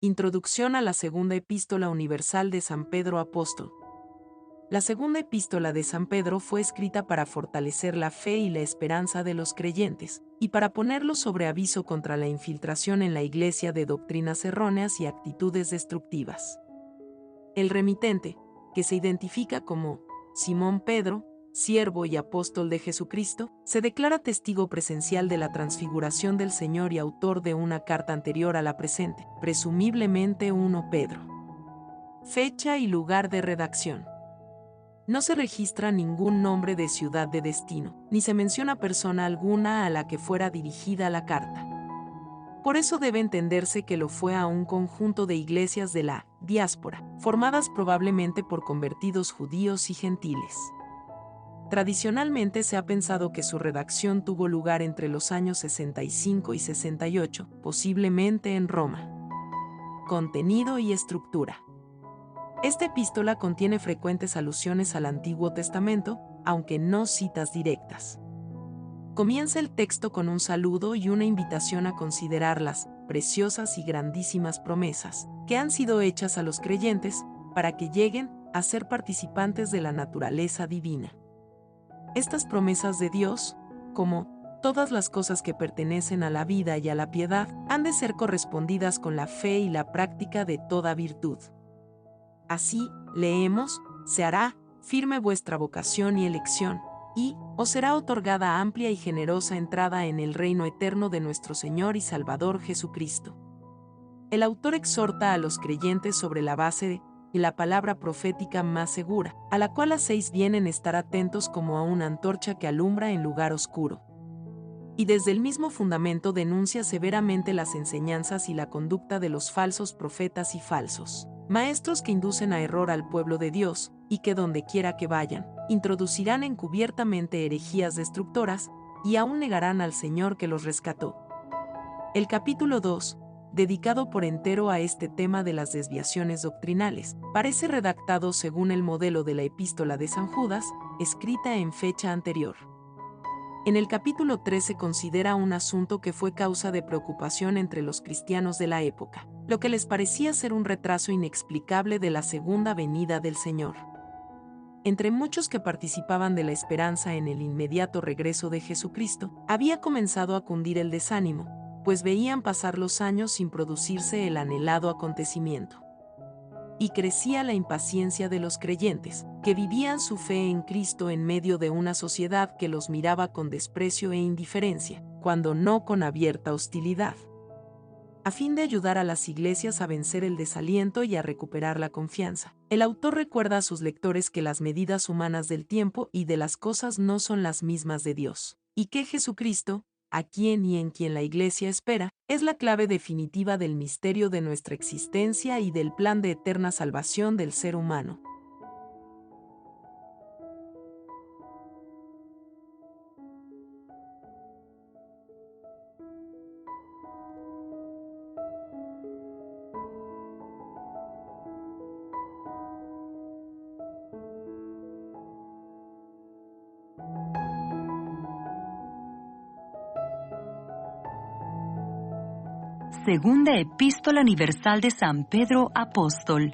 Introducción a la Segunda Epístola Universal de San Pedro Apóstol. La Segunda Epístola de San Pedro fue escrita para fortalecer la fe y la esperanza de los creyentes, y para ponerlos sobre aviso contra la infiltración en la Iglesia de doctrinas erróneas y actitudes destructivas. El remitente, que se identifica como Simón Pedro, siervo y apóstol de Jesucristo, se declara testigo presencial de la transfiguración del Señor y autor de una carta anterior a la presente, presumiblemente 1 Pedro. Fecha y lugar de redacción. No se registra ningún nombre de ciudad de destino, ni se menciona persona alguna a la que fuera dirigida la carta. Por eso debe entenderse que lo fue a un conjunto de iglesias de la diáspora, formadas probablemente por convertidos judíos y gentiles. Tradicionalmente se ha pensado que su redacción tuvo lugar entre los años 65 y 68, posiblemente en Roma. Contenido y estructura. Esta epístola contiene frecuentes alusiones al Antiguo Testamento, aunque no citas directas. Comienza el texto con un saludo y una invitación a considerar las preciosas y grandísimas promesas que han sido hechas a los creyentes para que lleguen a ser participantes de la naturaleza divina. Estas promesas de Dios, como todas las cosas que pertenecen a la vida y a la piedad, han de ser correspondidas con la fe y la práctica de toda virtud. Así, leemos, se hará firme vuestra vocación y elección, y os será otorgada amplia y generosa entrada en el reino eterno de nuestro Señor y Salvador Jesucristo. El autor exhorta a los creyentes sobre la base de la palabra profética más segura, a la cual hacéis bien en estar atentos como a una antorcha que alumbra en lugar oscuro. Y desde el mismo fundamento denuncia severamente las enseñanzas y la conducta de los falsos profetas y falsos maestros que inducen a error al pueblo de Dios, y que donde quiera que vayan, introducirán encubiertamente herejías destructoras, y aún negarán al Señor que los rescató. El capítulo 2, dedicado por entero a este tema de las desviaciones doctrinales, parece redactado según el modelo de la Epístola de San Judas, escrita en fecha anterior. En el capítulo 3 se considera un asunto que fue causa de preocupación entre los cristianos de la época, lo que les parecía ser un retraso inexplicable de la segunda venida del Señor. Entre muchos que participaban de la esperanza en el inmediato regreso de Jesucristo, había comenzado a cundir el desánimo, pues veían pasar los años sin producirse el anhelado acontecimiento. Y crecía la impaciencia de los creyentes, que vivían su fe en Cristo en medio de una sociedad que los miraba con desprecio e indiferencia, cuando no con abierta hostilidad. A fin de ayudar a las iglesias a vencer el desaliento y a recuperar la confianza, el autor recuerda a sus lectores que las medidas humanas del tiempo y de las cosas no son las mismas de Dios, y que Jesucristo, a quien y en quien la Iglesia espera, es la clave definitiva del misterio de nuestra existencia y del plan de eterna salvación del ser humano. Segunda Epístola Universal de San Pedro Apóstol.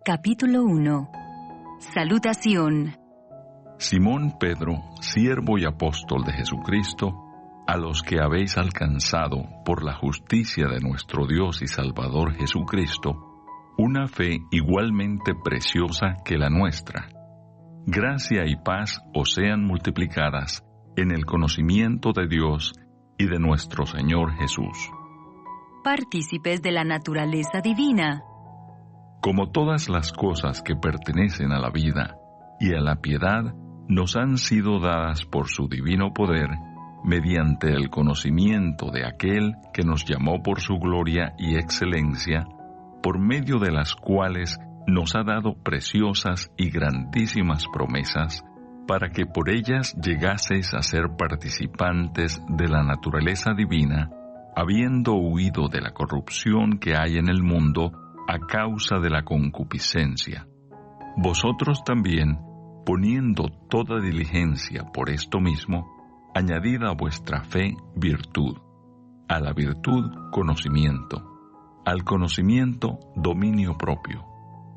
Capítulo 1. Salutación. Simón Pedro, siervo y apóstol de Jesucristo, a los que habéis alcanzado por la justicia de nuestro Dios y Salvador Jesucristo, una fe igualmente preciosa que la nuestra. Gracia y paz os sean multiplicadas en el conocimiento de Dios y de nuestro Señor Jesús. Partícipes de la naturaleza divina. Como todas las cosas que pertenecen a la vida y a la piedad nos han sido dadas por su divino poder, mediante el conocimiento de aquel que nos llamó por su gloria y excelencia, por medio de las cuales nos ha dado preciosas y grandísimas promesas, para que por ellas llegaseis a ser participantes de la naturaleza divina, habiendo huido de la corrupción que hay en el mundo a causa de la concupiscencia. Vosotros también, poniendo toda diligencia por esto mismo, añadid a vuestra fe virtud, a la virtud conocimiento, al conocimiento, dominio propio,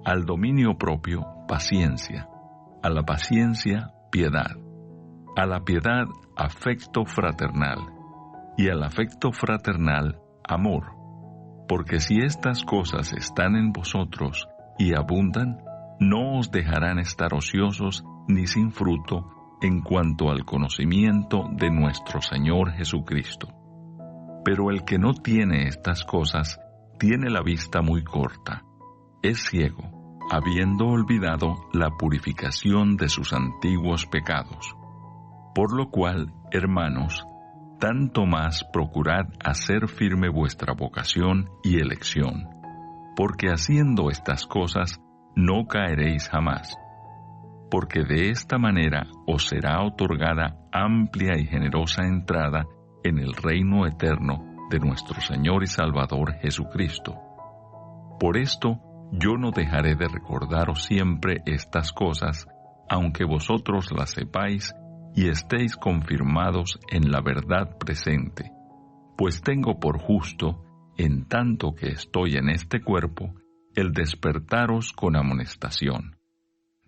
al dominio propio, paciencia, a la paciencia, piedad, a la piedad, afecto fraternal, y al afecto fraternal, amor. Porque si estas cosas están en vosotros y abundan, no os dejarán estar ociosos ni sin fruto en cuanto al conocimiento de nuestro Señor Jesucristo. Pero el que no tiene estas cosas, tiene la vista muy corta, es ciego, habiendo olvidado la purificación de sus antiguos pecados. Por lo cual, hermanos, tanto más procurad hacer firme vuestra vocación y elección, porque haciendo estas cosas no caeréis jamás, porque de esta manera os será otorgada amplia y generosa entrada en el reino eterno de nuestro Señor y Salvador Jesucristo. Por esto, yo no dejaré de recordaros siempre estas cosas, aunque vosotros las sepáis y estéis confirmados en la verdad presente, pues tengo por justo, en tanto que estoy en este cuerpo, el despertaros con amonestación,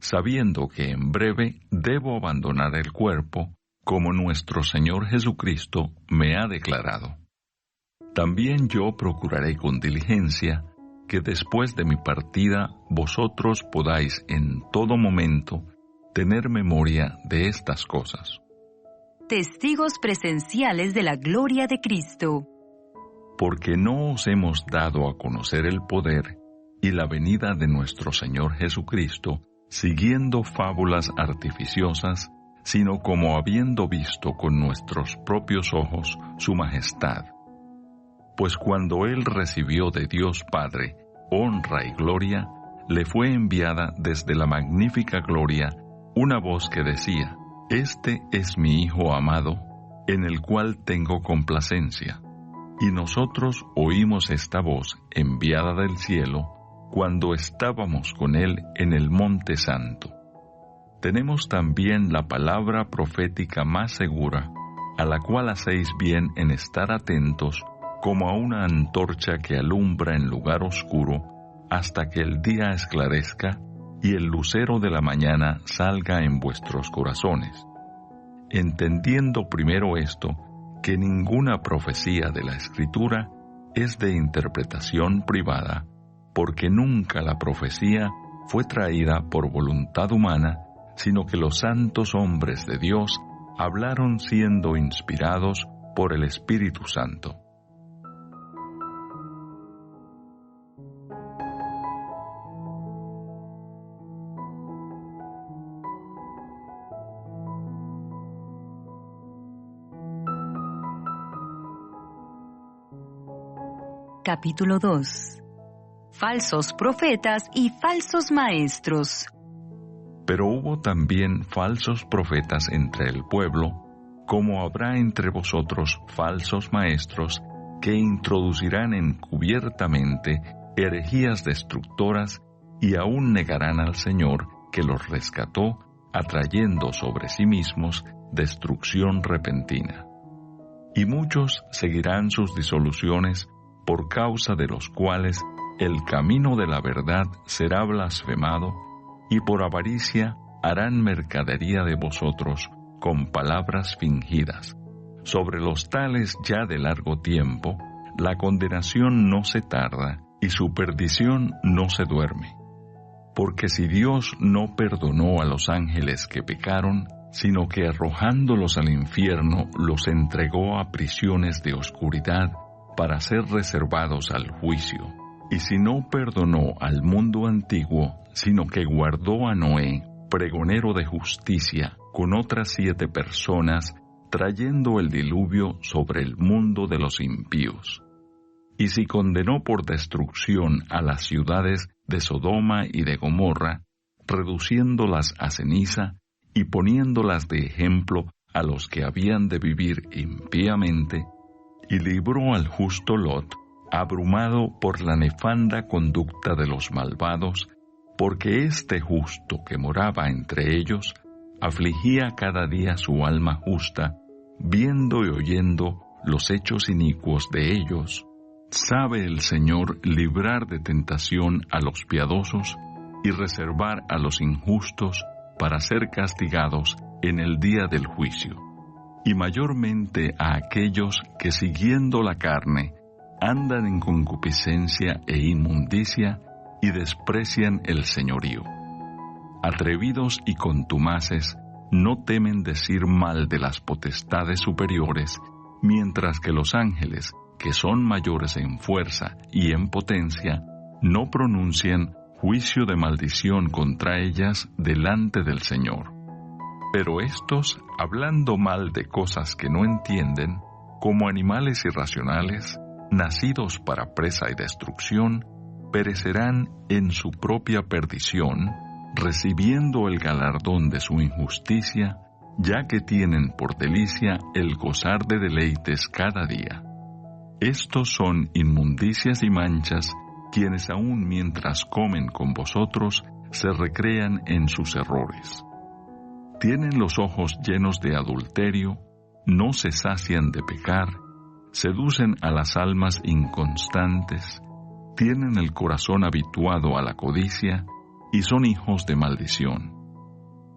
sabiendo que en breve debo abandonar el cuerpo, como nuestro Señor Jesucristo me ha declarado. También yo procuraré con diligencia que después de mi partida vosotros podáis en todo momento tener memoria de estas cosas. Testigos presenciales de la gloria de Cristo. Porque no os hemos dado a conocer el poder y la venida de nuestro Señor Jesucristo, siguiendo fábulas artificiosas, sino como habiendo visto con nuestros propios ojos su majestad. Pues cuando Él recibió de Dios Padre honra y gloria, le fue enviada desde la magnífica gloria una voz que decía: Este es mi Hijo amado, en el cual tengo complacencia. Y nosotros oímos esta voz enviada del cielo cuando estábamos con Él en el Monte Santo. Tenemos también la palabra profética más segura, a la cual hacéis bien en estar atentos, como a una antorcha que alumbra en lugar oscuro, hasta que el día esclarezca y el lucero de la mañana salga en vuestros corazones. Entendiendo primero esto, que ninguna profecía de la Escritura es de interpretación privada, porque nunca la profecía fue traída por voluntad humana, sino que los santos hombres de Dios hablaron siendo inspirados por el Espíritu Santo. Capítulo 2. Falsos profetas y falsos maestros. Pero hubo también falsos profetas entre el pueblo, como habrá entre vosotros falsos maestros que introducirán encubiertamente herejías destructoras y aún negarán al Señor que los rescató, atrayendo sobre sí mismos destrucción repentina. Y muchos seguirán sus disoluciones, por causa de los cuales el camino de la verdad será blasfemado, y por avaricia harán mercadería de vosotros con palabras fingidas. Sobre los tales ya de largo tiempo, la condenación no se tarda, y su perdición no se duerme. Porque si Dios no perdonó a los ángeles que pecaron, sino que arrojándolos al infierno los entregó a prisiones de oscuridad, para ser reservados al juicio. Y si no perdonó al mundo antiguo, sino que guardó a Noé, pregonero de justicia, con otras 7 personas, trayendo el diluvio sobre el mundo de los impíos. Y si condenó por destrucción a las ciudades de Sodoma y de Gomorra, reduciéndolas a ceniza y poniéndolas de ejemplo a los que habían de vivir impíamente, y libró al justo Lot, abrumado por la nefanda conducta de los malvados, porque este justo que moraba entre ellos, afligía cada día su alma justa, viendo y oyendo los hechos inicuos de ellos, Sabe el Señor librar de tentación a los piadosos y reservar a los injustos para ser castigados en el día del juicio, y mayormente a aquellos que siguiendo la carne andan en concupiscencia e inmundicia y desprecian el señorío. Atrevidos y contumaces no temen decir mal de las potestades superiores, mientras que los ángeles, que son mayores en fuerza y en potencia, no pronuncian juicio de maldición contra ellas delante del Señor. Pero estos, hablando mal de cosas que no entienden, como animales irracionales, nacidos para presa y destrucción, perecerán en su propia perdición, recibiendo el galardón de su injusticia, ya que tienen por delicia el gozar de deleites cada día. Estos son inmundicias y manchas, quienes aun mientras comen con vosotros, se recrean en sus errores. Tienen los ojos llenos de adulterio, no se sacian de pecar, seducen a las almas inconstantes, tienen el corazón habituado a la codicia y son hijos de maldición.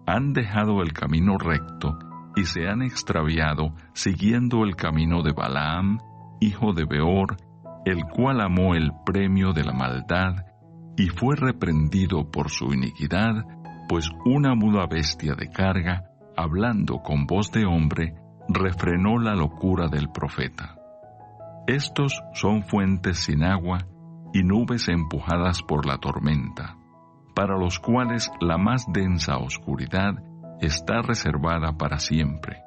Han dejado el camino recto y se han extraviado siguiendo el camino de Balaam, hijo de Beor, el cual amó el premio de la maldad y fue reprendido por su iniquidad, pues una muda bestia de carga, hablando con voz de hombre, refrenó la locura del profeta. Estos son fuentes sin agua y nubes empujadas por la tormenta, para los cuales la más densa oscuridad está reservada para siempre,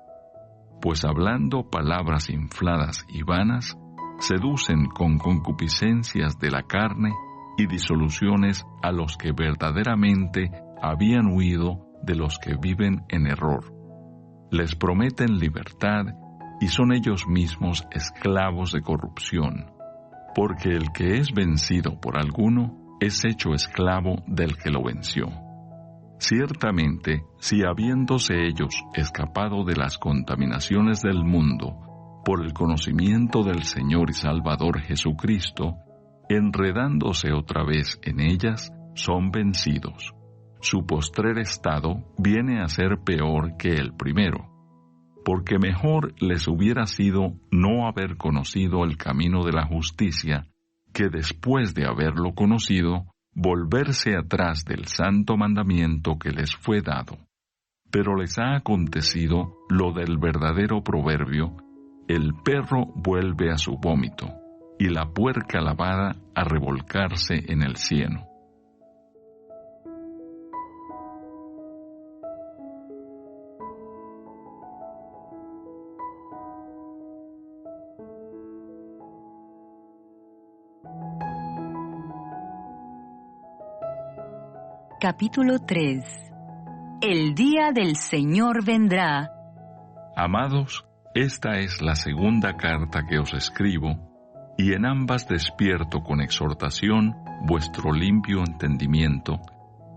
pues hablando palabras infladas y vanas, seducen con concupiscencias de la carne y disoluciones a los que verdaderamente habían huido de los que viven en error. Les prometen libertad y son ellos mismos esclavos de corrupción, porque el que es vencido por alguno es hecho esclavo del que lo venció. Ciertamente, si habiéndose ellos escapado de las contaminaciones del mundo por el conocimiento del Señor y Salvador Jesucristo, enredándose otra vez en ellas, son vencidos. Su postrer estado viene a ser peor que el primero, porque mejor les hubiera sido no haber conocido el camino de la justicia, que después de haberlo conocido, volverse atrás del santo mandamiento que les fue dado. Pero les ha acontecido lo del verdadero proverbio: el perro vuelve a su vómito, y la puerca lavada a revolcarse en el cieno. Capítulo 3. El día del Señor vendrá. Amados, esta es la segunda carta que os escribo, y en ambas despierto con exhortación vuestro limpio entendimiento,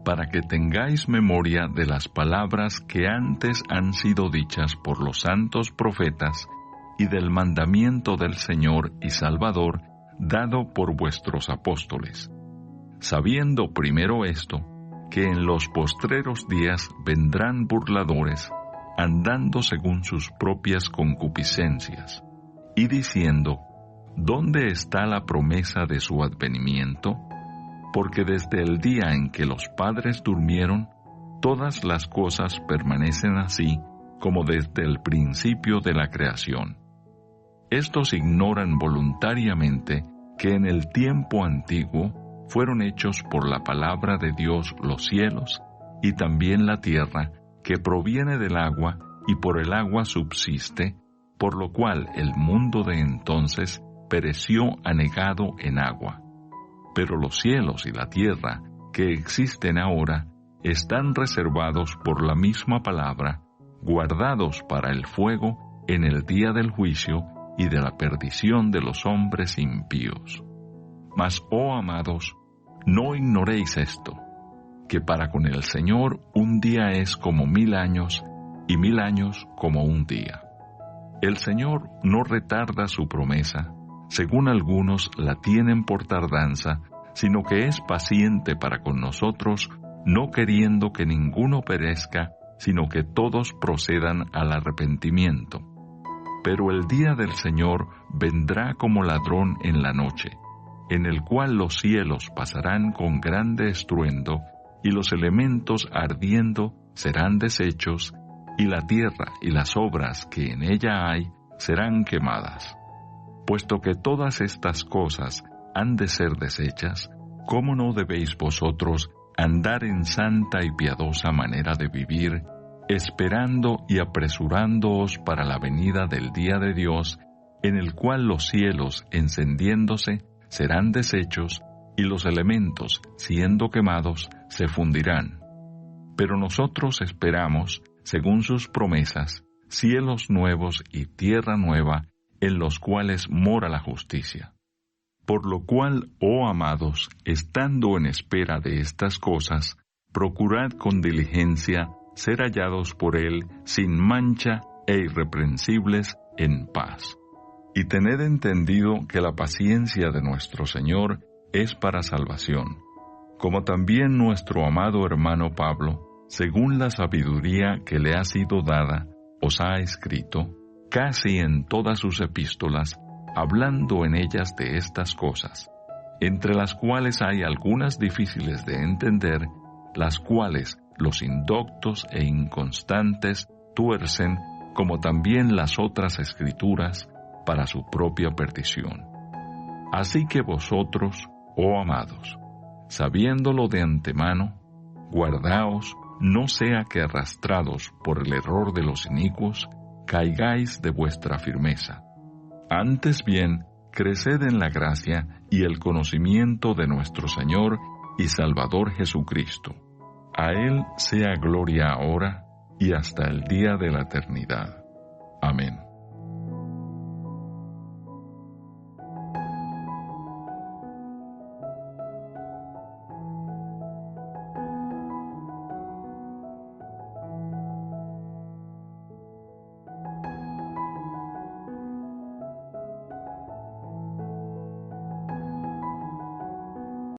para que tengáis memoria de las palabras que antes han sido dichas por los santos profetas, y del mandamiento del Señor y Salvador dado por vuestros apóstoles. Sabiendo primero esto, que en los postreros días vendrán burladores, andando según sus propias concupiscencias, y diciendo: ¿dónde está la promesa de su advenimiento? Porque desde el día en que los padres durmieron, todas las cosas permanecen así como desde el principio de la creación. Estos ignoran voluntariamente que en el tiempo antiguo fueron hechos por la palabra de Dios los cielos y también la tierra, que proviene del agua y por el agua subsiste, por lo cual el mundo de entonces pereció anegado en agua. Pero los cielos y la tierra, que existen ahora, están reservados por la misma palabra, guardados para el fuego en el día del juicio y de la perdición de los hombres impíos. Mas, oh amados, no ignoréis esto, que para con el Señor un día es como 1000 años, y 1000 años como un día. El Señor no retarda su promesa, según algunos la tienen por tardanza, sino que es paciente para con nosotros, no queriendo que ninguno perezca, sino que todos procedan al arrepentimiento. Pero el día del Señor vendrá como ladrón en la noche, en el cual los cielos pasarán con grande estruendo, y los elementos ardiendo serán deshechos, y la tierra y las obras que en ella hay serán quemadas. Puesto que todas estas cosas han de ser deshechas, ¿cómo no debéis vosotros andar en santa y piadosa manera de vivir, esperando y apresurándoos para la venida del día de Dios, en el cual los cielos, encendiéndose, serán deshechos, y los elementos, siendo quemados, se fundirán? Pero nosotros esperamos, según sus promesas, cielos nuevos y tierra nueva, en los cuales mora la justicia. Por lo cual, oh amados, estando en espera de estas cosas, procurad con diligencia ser hallados por Él sin mancha e irreprensibles en paz. Y tened entendido que la paciencia de nuestro Señor es para salvación, como también nuestro amado hermano Pablo, según la sabiduría que le ha sido dada, os ha escrito, casi en todas sus epístolas, hablando en ellas de estas cosas, entre las cuales hay algunas difíciles de entender, las cuales los indoctos e inconstantes tuercen, como también las otras escrituras, para su propia perdición. Así que vosotros, oh amados, sabiéndolo de antemano, guardaos, no sea que arrastrados por el error de los inicuos, caigáis de vuestra firmeza. Antes bien, creced en la gracia y el conocimiento de nuestro Señor y Salvador Jesucristo. A Él sea gloria ahora y hasta el día de la eternidad. Amén.